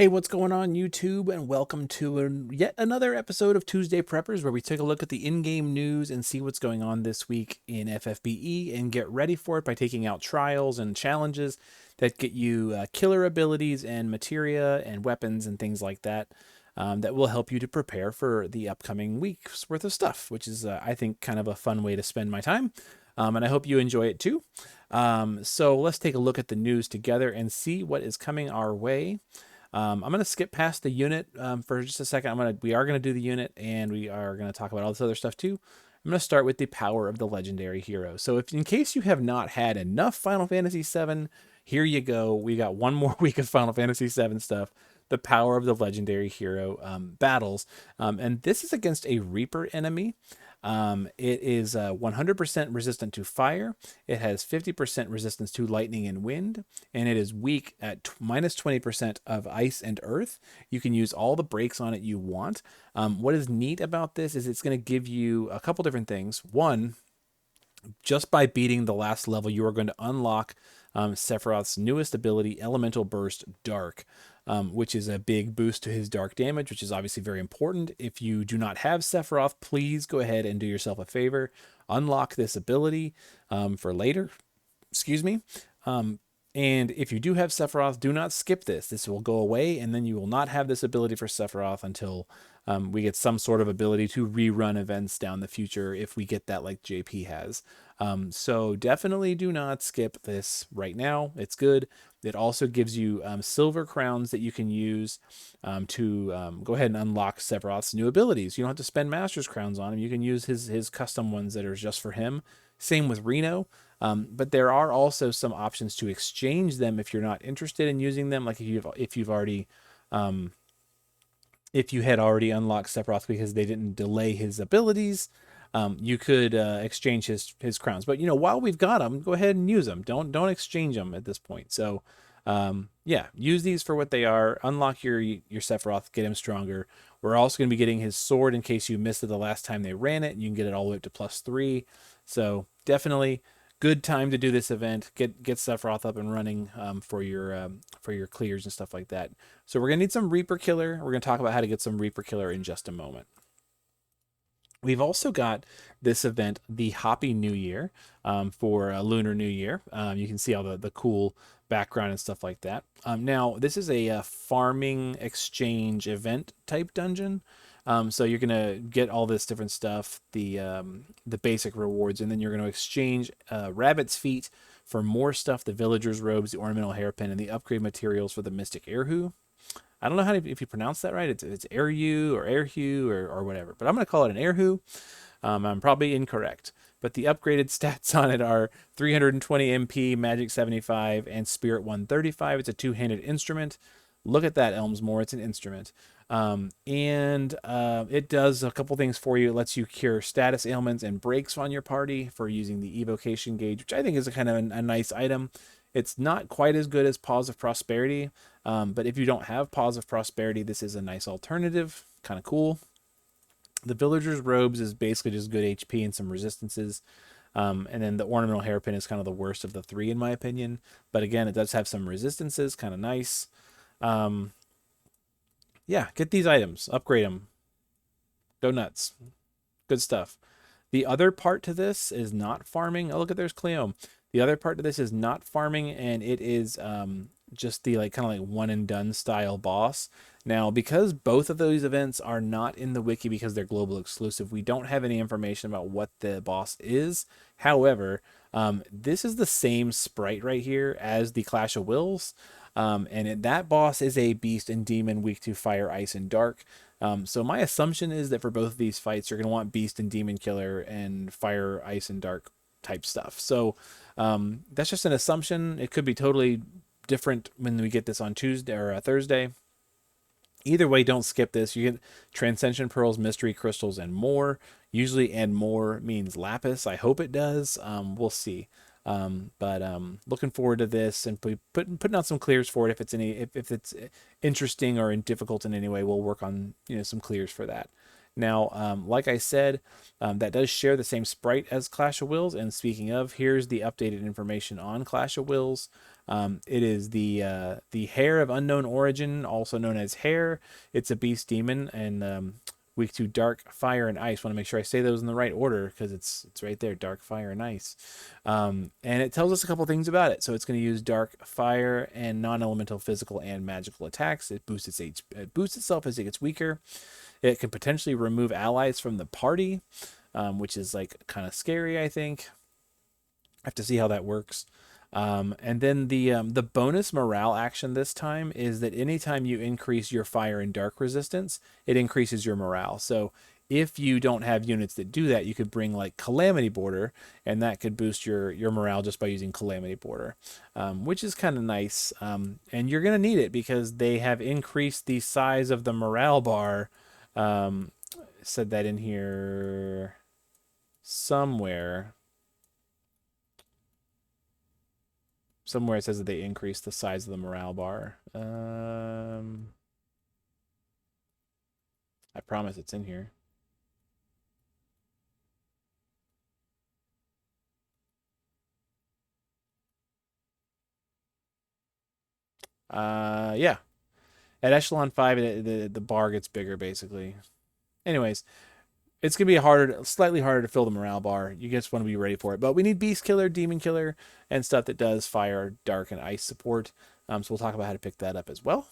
Hey, what's going on, YouTube? And welcome to yet another episode of Tuesday Preppers, where we take a look at the in-game news and see what's going on this week in FFBE and get ready for it by taking out trials and challenges that get you killer abilities and materia and weapons and things like that that will help you to prepare for the upcoming week's worth of stuff, which is, I think, kind of a fun way to spend my time. And I hope you enjoy it too. So let's take a look at the news together and see what is coming our way. I'm going to skip past the unit for just a second. We are going to do the unit, and we are going to talk about all this other stuff too. I'm going to start with the power of the legendary hero. So if in case you have not had enough Final Fantasy VII, here you go. We got one more week of Final Fantasy VII stuff. The power of the legendary hero battles. And this is against a Reaper enemy. It is 100% resistant to fire. It has 50% resistance to lightning and wind, and it is weak at minus 20% of ice and earth. You can use all the breaks on it you want. What is neat about this is it's going to give you a couple different things. One, just by beating the last level, you are going to unlock Sephiroth's newest ability, Elemental Burst Dark, which is a big boost to his dark damage, which is obviously very important. If you do not have Sephiroth, please go ahead and do yourself a favor. Unlock this ability for later. Excuse me. And if you do have Sephiroth, do not skip this. This will go away, and then you will not have this ability for Sephiroth until we get some sort of ability to rerun events down the future if we get that like JP has. So definitely do not skip this right now. It's good. It also gives you silver crowns that you can use to go ahead and unlock Sephiroth's new abilities. You don't have to spend Master's crowns on him. You can use his custom ones that are just for him. Same with Reno. But there are also some options to exchange them if you're not interested in using them. Like if you had already unlocked Sephiroth because they didn't delay his abilities, you could exchange his crowns. But while we've got them, go ahead and use them. Don't exchange them at this point. So yeah, use these for what they are. Unlock your Sephiroth, get him stronger. We're also going to be getting his sword in case you missed it the last time they ran it. You can get it all the way up to +3. So definitely good time to do this event. Get Sephiroth up and running for your clears and stuff like that. So we're gonna need some Reaper Killer. We're gonna talk about how to get some Reaper Killer in just a moment. We've also got this event, the Happy New Year, for Lunar New Year. You can see all the cool background and stuff like that. Now, this is a farming exchange event type dungeon. So you're gonna get all this different stuff, the basic rewards, and then you're gonna exchange rabbit's feet for more stuff, the villager's robes, the ornamental hairpin, and the upgrade materials for the mystic Erhu. I don't know if you pronounce that right. It's Erhu or Erhu or whatever, but I'm gonna call it an Erhu. I'm probably incorrect, but the upgraded stats on it are 320 MP, Magic 75, and Spirit 135. It's a two-handed instrument. Look at that, Elmsmore. It's an instrument. And it does a couple things for you. It lets you cure status ailments and breaks on your party for using the evocation gauge, which I think is a kind of a nice item. It's not quite as good as Paws of Prosperity, but if you don't have Paws of Prosperity, this is a nice alternative. Kind of cool. The Villager's Robes is basically just good HP and some resistances. And then the Ornamental Hairpin is kind of the worst of the three, in my opinion. But again, it does have some resistances, kind of nice. Yeah, get these items, upgrade them, go nuts. Good stuff. The other part to this is not farming. Oh, look at there's Cleome. The other part to this is not farming, and it is just the kind of one and done style boss. Now, because both of those events are not in the wiki because they're global exclusive, we don't have any information about what the boss is. However, this is the same sprite right here as the Clash of Wills. That boss is a beast and demon weak to fire, ice, and dark. So my assumption is that for both of these fights, you're going to want beast and demon killer and fire, ice, and dark type stuff. So that's just an assumption. It could be totally different when we get this on Tuesday or Thursday. Either way, don't skip this. You get Transcension Pearls, Mystery Crystals, and more. Usually, and more means Lapis. I hope it does. We'll see. But looking forward to this and putting out some clears for it. If it's interesting or difficult in any way, we'll work on some clears for that. Now, like I said, that does share the same sprite as Clash of Wills. And speaking of, here's the updated information on Clash of Wills. It is the Hare of Unknown Origin, also known as Hare. It's a beast demon, and weak to Dark, Fire, and Ice. Want to make sure I say those in the right order because it's right there, Dark, Fire, and Ice. And it tells us a couple things about it. So it's going to use Dark, Fire, and non-elemental physical and magical attacks. It boosts it boosts itself as it gets weaker. It can potentially remove allies from the party, which is like kind of scary, I think. I have to see how that works. And then the bonus morale action this time is that anytime you increase your fire and dark resistance, it increases your morale. So if you don't have units that do that, you could bring like Calamity Border, and that could boost your morale just by using Calamity Border, which is kind of nice. And you're going to need it because they have increased the size of the morale bar. Said that in here somewhere. Somewhere it says that they increased the size of the morale bar. I promise it's in here. Yeah. At Echelon 5, the bar gets bigger, basically. Anyways, it's going to be slightly harder to fill the morale bar. You just want to be ready for it. But we need Beast Killer, Demon Killer, and stuff that does fire, dark, and ice support. So we'll talk about how to pick that up as well.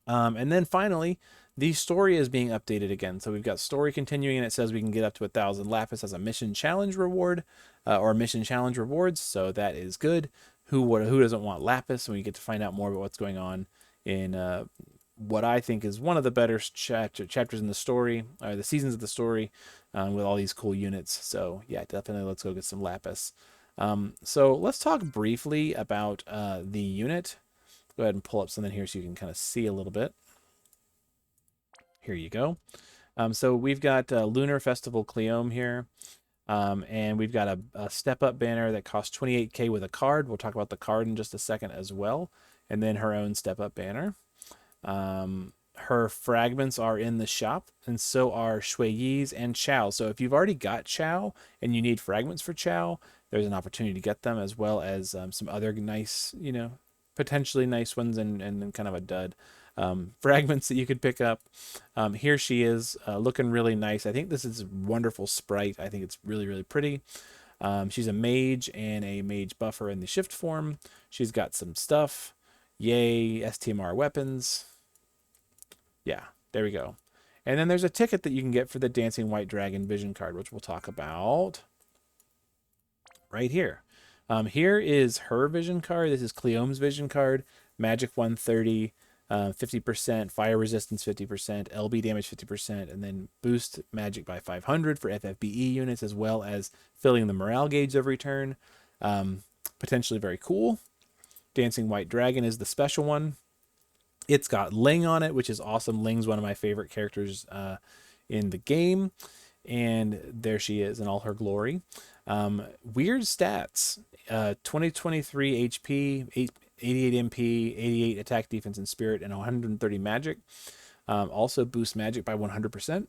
And then finally, the story is being updated again. So we've got story continuing, and it says we can get up to 1,000 Lapis as a mission challenge reward, or mission challenge rewards. So that is good. Who doesn't want Lapis? And we get to find out more about what's going on in what I think is one of the better chapters in the story, or the seasons of the story, with all these cool units. So yeah, definitely let's go get some Lapis. So let's talk briefly about the unit. Go ahead and pull up something here so you can kind of see a little bit. Here you go. So we've got Lunar Festival Cleome here. And we've got a step-up banner that costs 28k with a card. We'll talk about the card in just a second as well. And then her own step-up banner. Her fragments are in the shop, and so are Shui Yi's and Chow. So if you've already got Chow and you need fragments for Chow, there's an opportunity to get them, as well as some other nice, potentially nice ones and kind of a dud fragments that you could pick up. Here she is, looking really nice. I think this is a wonderful sprite. I think it's really, really pretty. She's a mage and a mage buffer in the shift form. She's got some stuff. Yay, STMR weapons. Yeah, there we go. And then there's a ticket that you can get for the Dancing White Dragon vision card, which we'll talk about right here. Here is her vision card. This is Cleome's vision card. Magic 130, 50%, fire resistance 50%, LB damage 50%, and then boost magic by 500 for FFBE units, as well as filling the morale gauge every turn. Potentially very cool. Dancing White Dragon is the special one. It's got Ling on it, which is awesome. Ling's one of my favorite characters in the game. And there she is in all her glory. Weird stats. 2023 HP, 88 MP, 88 attack, defense, and spirit, and 130 magic. Also boosts magic by 100%.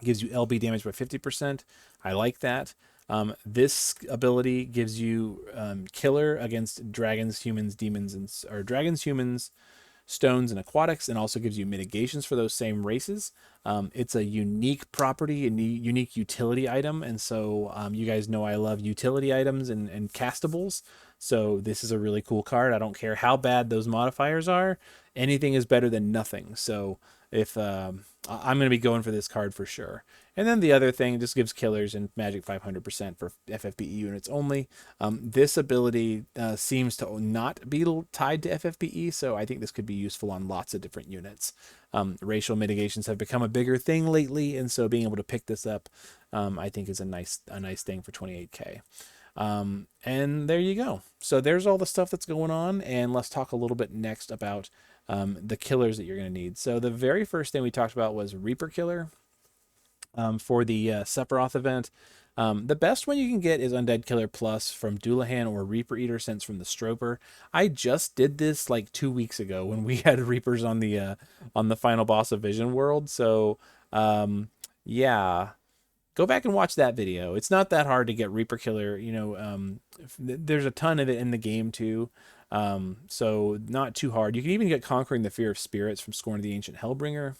Gives you LB damage by 50%. I like that. This ability gives you killer against dragons, humans, demons, or dragons, humans, stones, and aquatics, and also gives you mitigations for those same races. It's a unique property, a unique utility item, and so you guys know I love utility items and castables. So this is a really cool card. I don't care how bad those modifiers are. Anything is better than nothing. So if I'm going to be going for this card for sure. And then the other thing just gives killers and magic 500% for FFBE units only. This ability seems to not be tied to FFBE, so I think this could be useful on lots of different units. Racial mitigations have become a bigger thing lately, and so being able to pick this up, I think is a nice thing for 28k. And there you go. So there's all the stuff that's going on, and let's talk a little bit next about the killers that you're going to need. So the very first thing we talked about was Reaper Killer for the Sephiroth event. The best one you can get is Undead Killer Plus from Doulahan or Reaper Eater Sense from the Stroper. I just did this like 2 weeks ago when we had Reapers on the final boss of Vision World. So yeah, go back and watch that video. It's not that hard to get Reaper Killer. There's a ton of it in the game too. So not too hard. You can even get Conquering the Fear of Spirits from Scorn of the Ancient Hellbringer.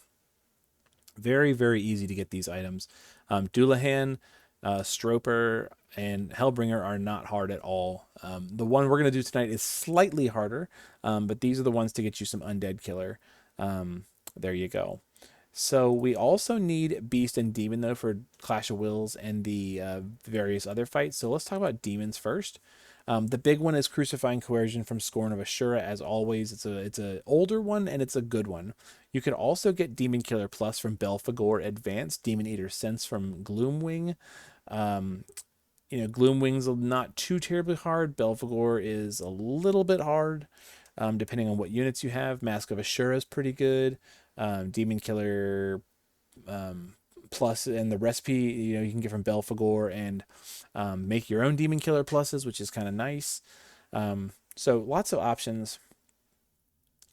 Very, very easy to get these items. Doulahan, Stroper, and Hellbringer are not hard at all. The one we're going to do tonight is slightly harder, but these are the ones to get you some Undead Killer. There you go. So we also need Beast and Demon, though, for Clash of Wills and the various other fights. So let's talk about Demons first. The big one is Crucifying Coercion from Scorn of Ashura. As always, it's a older one and it's a good one. You could also get Demon Killer Plus from Belphegor Advanced, Demon Eater Sense from Gloomwing. Gloomwing's not too terribly hard. Belphegor is a little bit hard, depending on what units you have. Mask of Ashura is pretty good. Demon Killer Plus and the recipe you can get from Belphegor and make your own Demon Killer Pluses, which is kind of nice. So lots of options.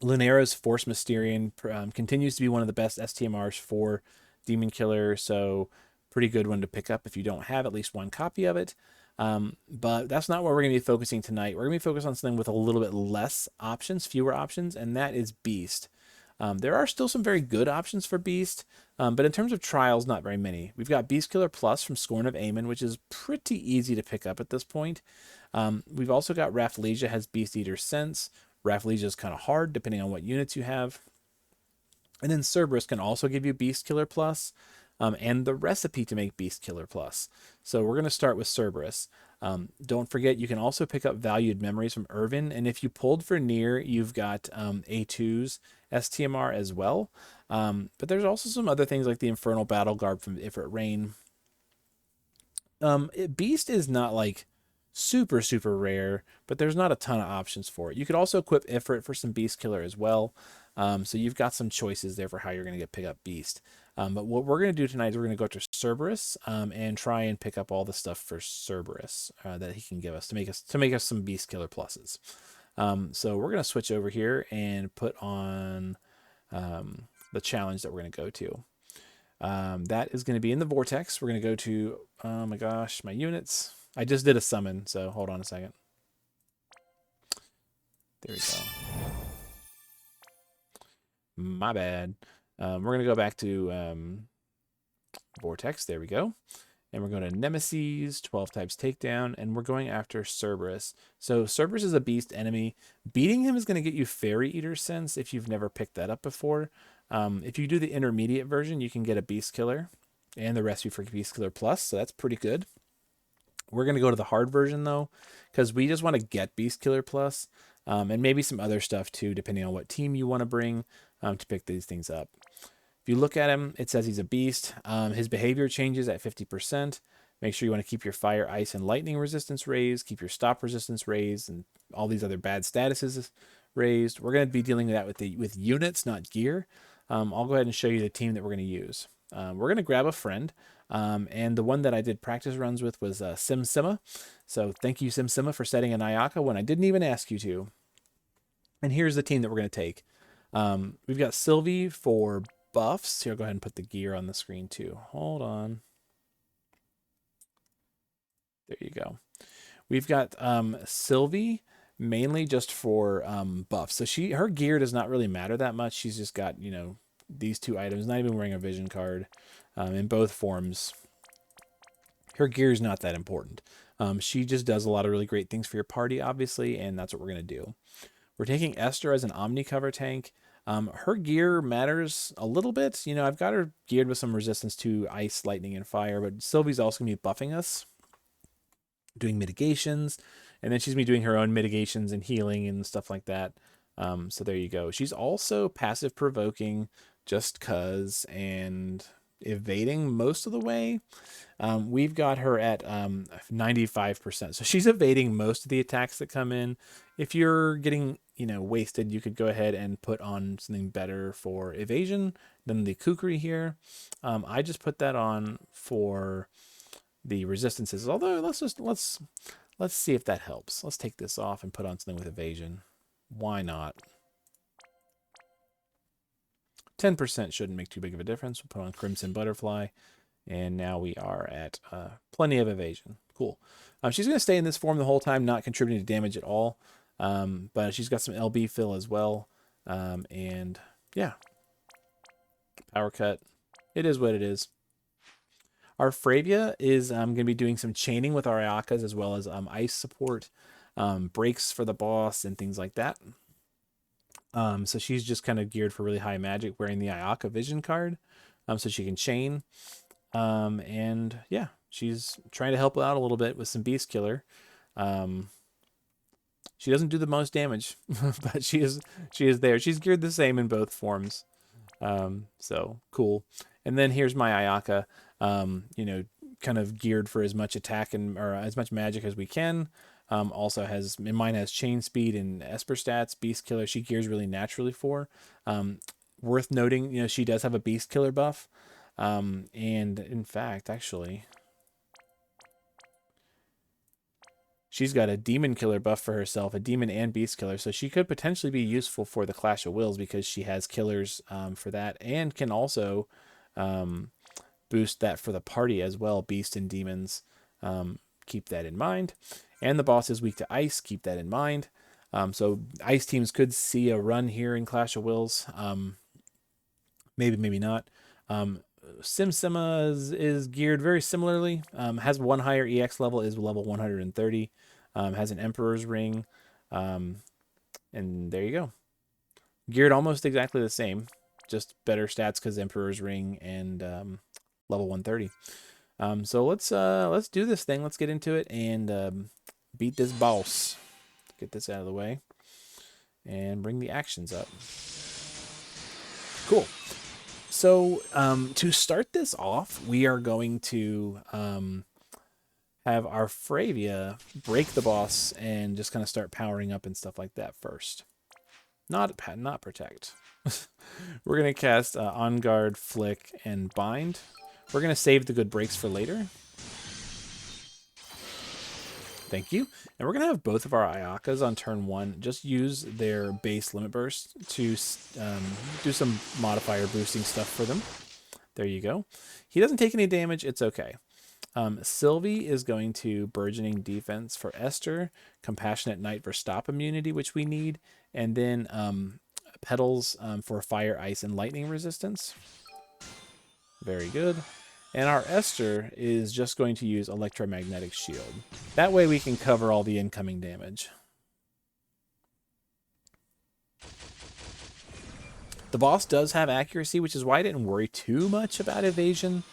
Lunara's Force Mysterian continues to be one of the best STMRs for Demon Killer, so pretty good one to pick up if you don't have at least one copy of it. But that's not what we're going to be focusing tonight. We're going to be focused on something with a little bit less options, fewer options, and that is Beast. There are still some very good options for Beast, but in terms of trials, not very many. We've got Beast Killer Plus from Scorn of Aemon, which is pretty easy to pick up at this point. We've also got Rafflesia has Beast Eater Sense. Rafflesia is kind of hard depending on what units you have. And then Cerberus can also give you Beast Killer Plus and the recipe to make Beast Killer Plus. So we're going to start with Cerberus. Don't forget, you can also pick up Valued Memories from Irvin. And if you pulled for Nier, you've got A2's STMR as well. But there's also some other things like the Infernal Battle Garb from Ifrit Rain. Beast is not like super, super rare, but there's not a ton of options for it. You could also equip Ifrit for some Beast Killer as well. So you've got some choices there for how you're going to pick up Beast. But what we're going to do tonight is we're going to go to Cerberus and try and pick up all the stuff for Cerberus that he can give us to make us some Beast Killer pluses. So we're going to switch over here and put on the challenge that we're going to go to. That is going to be in the Vortex. We're going to go to, oh my gosh, my units. I just did a summon, so hold on a second. There we go. My bad. We're going to go back to Vortex. There we go. And we're going to Nemesis, 12 types takedown, and we're going after Cerberus. So Cerberus is a beast enemy. Beating him is going to get you Fairy Eater Sense if you've never picked that up before. If you do the intermediate version, you can get a Beast Killer and the recipe for Beast Killer Plus, so that's pretty good. We're going to go to the hard version, though, because we just want to get Beast Killer Plus and maybe some other stuff, too, depending on what team you want to bring to pick these things up. If you look at him, it says he's a beast. His behavior changes at 50%. Make sure you want to keep your fire, ice, and lightning resistance raised, keep your stop resistance raised, and all these other bad statuses raised. We're going to be dealing with that with units, not gear. I'll go ahead and show you the team that we're going to use. We're going to grab a friend. And the one that I did practice runs with was SimSima. So thank you, SimSima, for setting an Ayaka when I didn't even ask you to. And here's the team that we're going to take. We've got Sylvie for buffs. Here, I'll go ahead and put the gear on the screen too. Hold on. There you go. We've got Sylvie mainly just for buffs. So her gear does not really matter that much. She's just got, these two items, not even wearing a vision card in both forms. Her gear is not that important. She just does a lot of really great things for your party, obviously, and that's what we're going to do. We're taking Esther as an Omni cover tank. Her gear matters a little bit. I've got her geared with some resistance to ice, lightning, and fire, but Sylvie's also going to be buffing us, doing mitigations, and then she's going to be doing her own mitigations and healing and stuff like that. So there you go. She's also passive provoking just cuz and evading most of the way. We've got her at 95%. So she's evading most of the attacks that come in. If you're getting, wasted, you could go ahead and put on something better for evasion than the Kukri here. I just put that on for the resistances. Although let's see if that helps. Let's take this off and put on something with evasion. Why not? 10% shouldn't make too big of a difference. We'll put on Crimson Butterfly, and now we are at plenty of evasion. Cool. She's going to stay in this form the whole time, not contributing to damage at all. But she's got some LB fill as well. And yeah, power cut. It is what it is. Our Fravia is going to be doing some chaining with our Ayakas, as well as ice support, breaks for the boss, and things like that. So she's just kind of geared for really high magic, wearing the Ayaka Vision card, so she can chain. And yeah, she's trying to help out a little bit with some Beast Killer. She doesn't do the most damage, but she is there. She's geared the same in both forms. So cool. And then here's my Ayaka, you know, kind of geared for as much attack or as much magic as we can. Also mine has chain speed and Esper stats, Beast Killer. She gears really naturally for. Worth noting, you know, she does have a Beast Killer buff. And in fact, actually, she's got a Demon Killer buff for herself, a Demon and Beast Killer. So she could potentially be useful for the Clash of Wills because she has killers for that, and can also boost that for the party as well, Beast and Demons. Keep that in mind. And the boss is weak to ice. Keep that in mind. So ice teams could see a run here in Clash of Wills. Maybe, maybe not. Simsima is geared very similarly. Has one higher EX level, is level 130. Has an Emperor's Ring. And there you go. Geared almost exactly the same. Just better stats because Emperor's Ring and level 130. So let's do this thing. Let's get into it and beat this boss. Get this out of the way and bring the actions up. Cool. So to start this off, we are going to have our Fravia break the boss and just kind of start powering up and stuff like that first. Not protect. We're going to cast On Guard, Flick, and Bind. We're going to save the good breaks for later. Thank you. And we're going to have both of our Ayakas on turn 1 just use their base limit burst to do some modifier boosting stuff for them. There you go. He doesn't take any damage. It's okay. Sylvie is going to Burgeoning Defense for Esther, Compassionate Knight for Stop Immunity, which we need, and then Petals for Fire, Ice, and Lightning resistance. Very good. And our Esther is just going to use Electromagnetic Shield. That way we can cover all the incoming damage. The boss does have accuracy, which is why I didn't worry too much about evasion.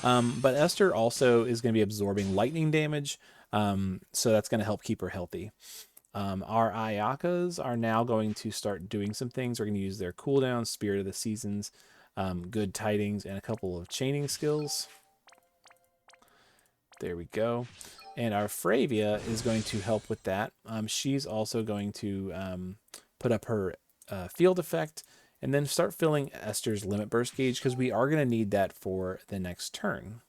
But Esther also is going to be absorbing lightning damage, so that's going to help keep her healthy. Our Ayakas are now going to start doing some things. We're going to use their cooldown, Spirit of the Seasons, Good Tidings, and a couple of chaining skills. There we go. And our Fravia is going to help with that. She's also going to put up her field effect and then start filling Esther's limit burst gauge because we are going to need that for the next turn.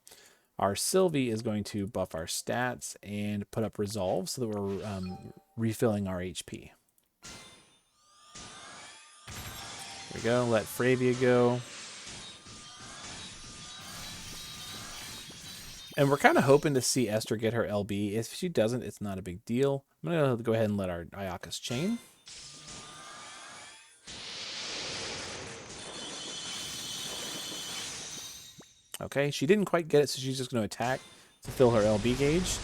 Our Sylvie is going to buff our stats and put up resolve so that we're refilling our HP. There we go. Let Fravia go. And we're kind of hoping to see Esther get her LB. If she doesn't, it's not a big deal. I'm going to go ahead and let our Ayakas chain. Okay, she didn't quite get it, so she's just going to attack to fill her LB gauge.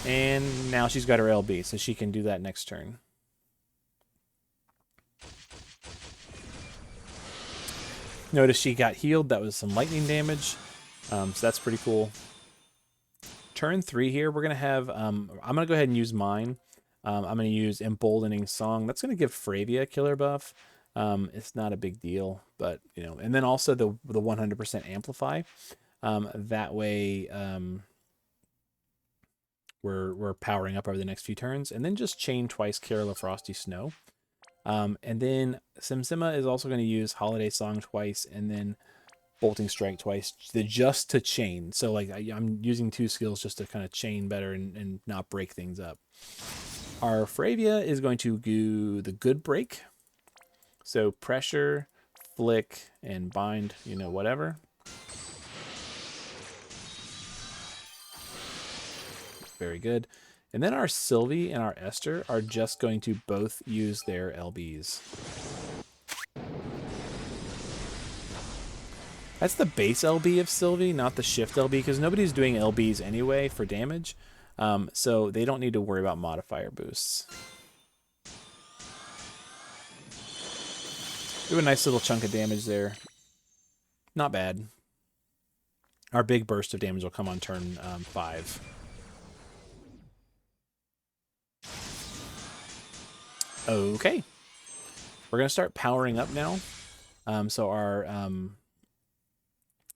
And now she's got her LB, so she can do that next turn. Notice she got healed. That was some lightning damage. So that's pretty cool. Turn 3 here, we're going to have, I'm going to go ahead and use mine. I'm going to use Emboldening Song. That's going to give Fravia a killer buff. It's not a big deal, but, you know, and then also the 100% Amplify. That way we're powering up over the next few turns. And then just chain twice Carol Frosty Snow. And then Simsima is also going to use Holiday Song twice, and then bolting strike twice, just to chain. So like I'm using 2 skills just to kind of chain better and not break things up. Our Fravia is going to do the good break. So pressure, flick, and bind, whatever. Very good. And then our Sylvie and our Esther are just going to both use their LBs. That's the base LB of Sylvie, not the shift LB, because nobody's doing LBs anyway for damage. So they don't need to worry about modifier boosts. Do a nice little chunk of damage there. Not bad. Our big burst of damage will come on turn 5. Okay. We're going to start powering up now. So our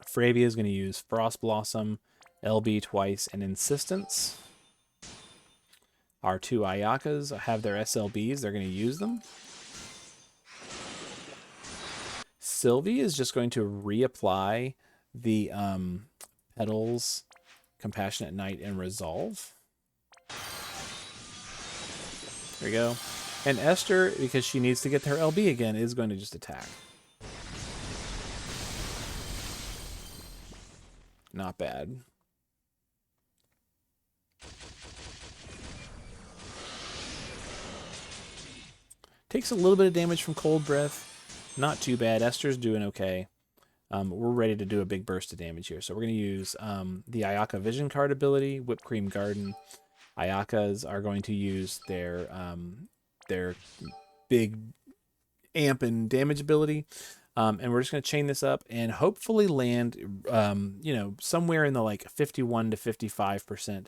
Fravia is going to use Frost Blossom, LB twice, and Insistence. Our 2 Ayakas have their SLBs. They're going to use them. Sylvie is just going to reapply the Petals, Compassionate Night, and Resolve. There we go. And Esther, because she needs to get her LB again, is going to just attack. Not bad. Takes a little bit of damage from Cold Breath. Not too bad. Esther's doing okay. We're ready to do a big burst of damage here. So we're going to use the Ayaka Vision card ability, Whipped Cream Garden. Ayakas are going to use their big amp and damage ability. And we're just going to chain this up and hopefully land, somewhere in the like 51 to 55%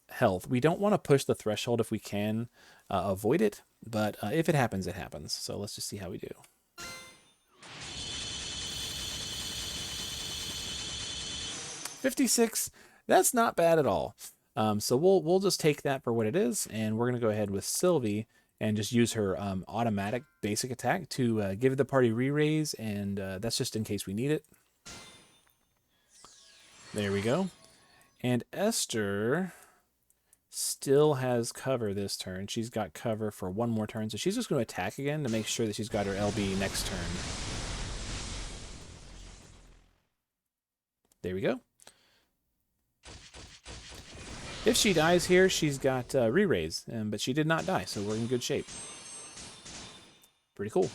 health. We don't want to push the threshold if we can avoid it, but if it happens, it happens. So let's just see how we do. $56. That's not bad at all. So we'll just take that for what it is, and we're going to go ahead with Sylvie and just use her automatic basic attack to give the party re-raise, and that's just in case we need it. There we go. And Esther still has cover this turn. She's got cover for 1 more turn, so she's just going to attack again to make sure that she's got her LB next turn. There we go. If she dies here, she's got re-raise, but she did not die, so we're in good shape. Pretty cool.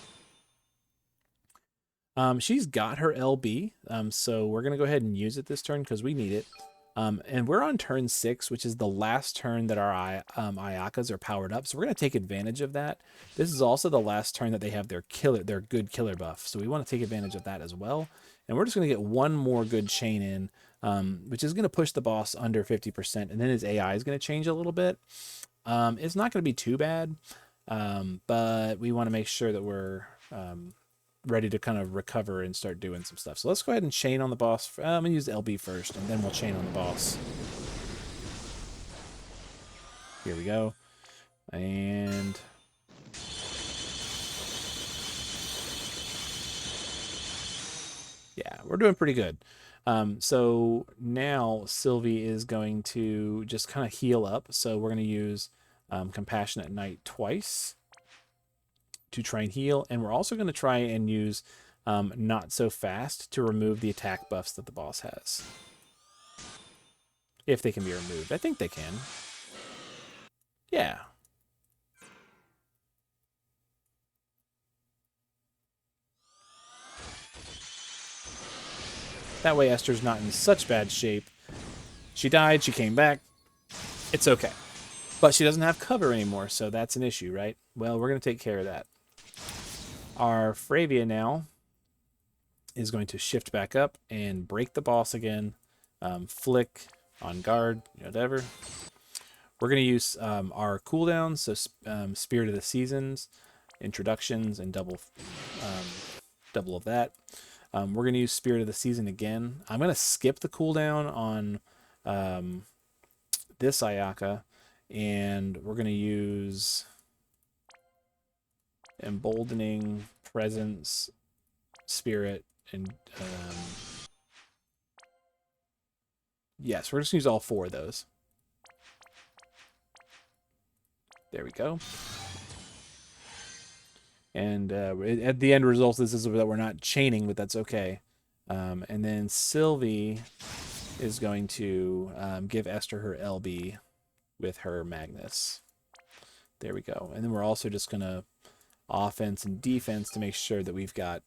She's got her LB, so we're going to go ahead and use it this turn because we need it. And we're on turn 6, which is the last turn that our Ayakas are powered up, so we're going to take advantage of that. This is also the last turn that they have their good killer buff, so we want to take advantage of that as well. And we're just going to get 1 more good chain in, which is going to push the boss under 50%, and then his AI is going to change a little bit. It's not going to be too bad, but we want to make sure that we're ready to kind of recover and start doing some stuff. So let's go ahead and chain on the boss. I'm going to use LB first, and then we'll chain on the boss. Here we go. And yeah, we're doing pretty good. So now Sylvie is going to just kind of heal up. So we're going to use Compassionate Night twice to try and heal. And we're also going to try and use Not So Fast to remove the attack buffs that the boss has. If they can be removed. I think they can. Yeah. That way Esther's not in such bad shape. She died, she came back. It's okay. But she doesn't have cover anymore, so that's an issue, right? Well, we're going to take care of that. Our Fravia now is going to shift back up and break the boss again. Flick, on guard, whatever. We're going to use our cooldowns, so Spirit of the Seasons, introductions, and double of that. We're going to use Spirit of the Season again. I'm going to skip the cooldown on this Ayaka, and we're going to use Emboldening, Presence, Spirit, And yes, we're just gonna use all 4 of those. There we go. And at the end result, this is that we're not chaining, but that's okay. And then Sylvie is going to give Esther her LB with her Magnus. There we go. And then we're also just going to offense and defense to make sure that we've got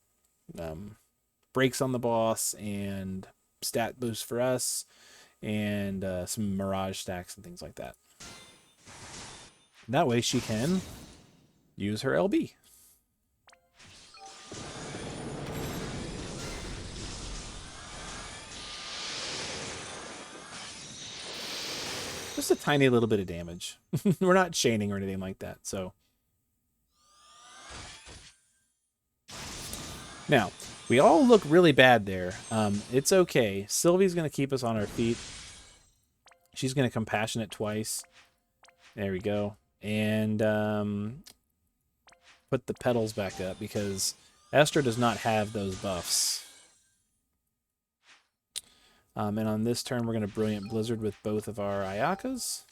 breaks on the boss and stat boost for us and some Mirage stacks and things like that. That way she can use her LB. Just a tiny little bit of damage. We're not chaining or anything like that, so. Now, we all look really bad there. It's okay. Sylvie's going to keep us on our feet. She's going to compassionate twice. There we go. And put the petals back up because Esther does not have those buffs. And on this turn, we're going to Brilliant Blizzard with both of our Ayakas.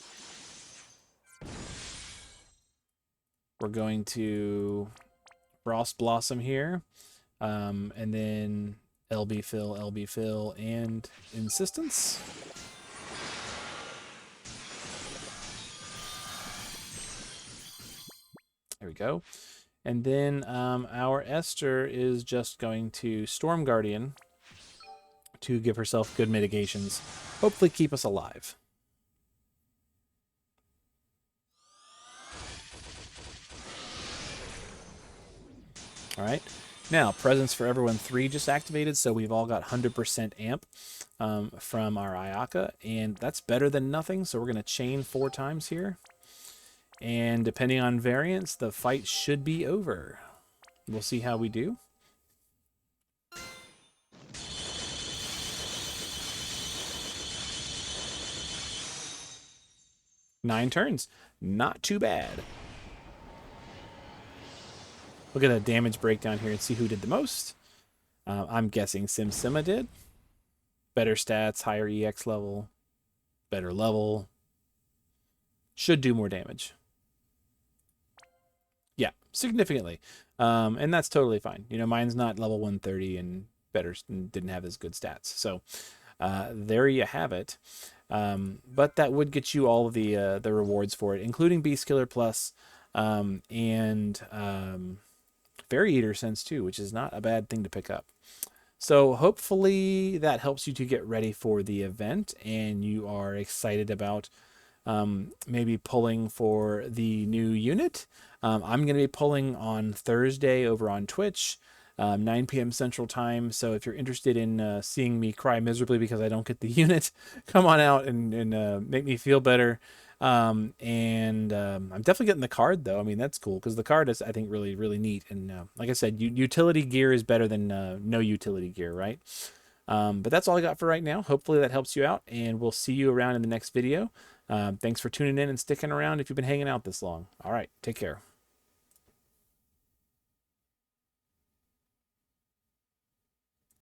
We're going to Frost Blossom here. And then LB fill, and Insistence. There we go. And then our Esther is just going to Storm Guardian to give herself good mitigations. Hopefully keep us alive. All right. Now, Presence for Everyone 3 just activated, so we've all got 100% amp from our Ayaka, and that's better than nothing, so we're going to chain 4 times here. And depending on variance, the fight should be over. We'll see how we do. Nine turns. Not too bad. Look at a damage breakdown here and see who did the most. I'm guessing Sima did. Better stats, higher EX level, better level. Should do more damage. Yeah, significantly. And that's totally fine. You know, mine's not level 130 and better didn't have as good stats. So there you have it. But that would get you all of the rewards for it, including Beast Killer Plus, and Fairy Eater Sense too, which is not a bad thing to pick up. So hopefully that helps you to get ready for the event and you are excited about maybe pulling for the new unit. I'm going to be pulling on Thursday over on Twitch, 9 p.m. Central Time. So if you're interested in seeing me cry miserably because I don't get the unit, come on out and make me feel better. I'm definitely getting the card, though. I mean, that's cool because the card is, I think, really, really neat. And like I said, utility gear is better than no utility gear, right? But that's all I got for right now. Hopefully that helps you out, and we'll see you around in the next video. Thanks for tuning in and sticking around if you've been hanging out this long. All right, take care.